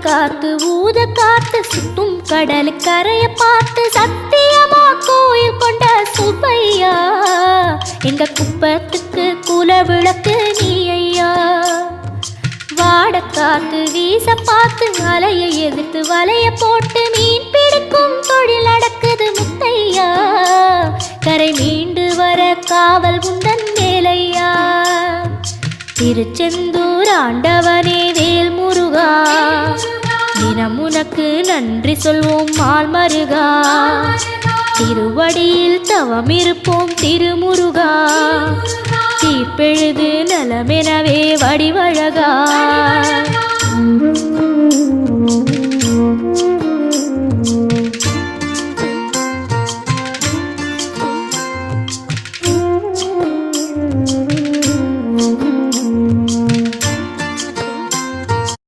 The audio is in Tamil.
காத்து ஊத காத்து சுத்தும் கடலு கரைய பார்த்து சத்தியமா கோயில் கொண்ட சுப்பையா எங்க குப்பத்துக்கு குல விளக்கு நீ ஐயா. வாட காத்து வீச பார்த்து அலையை எதிர்த்து வலைய போட்டு மீன் பிடிக்கும் தொழில் நடக்குது முத்தையா. கரை மீண்டு வர காவல் உந்தன் வேலையா. திருச்செந்தூர் ஆண்டவனே வேல் முருகா தினம் உனக்கு நன்றி சொல்வோம் மால் மருகா. திருவடியில் தவம் இருப்போம் திருமுருகா. தீர்ப்பெழுது நலமெனவே வடிவழகா.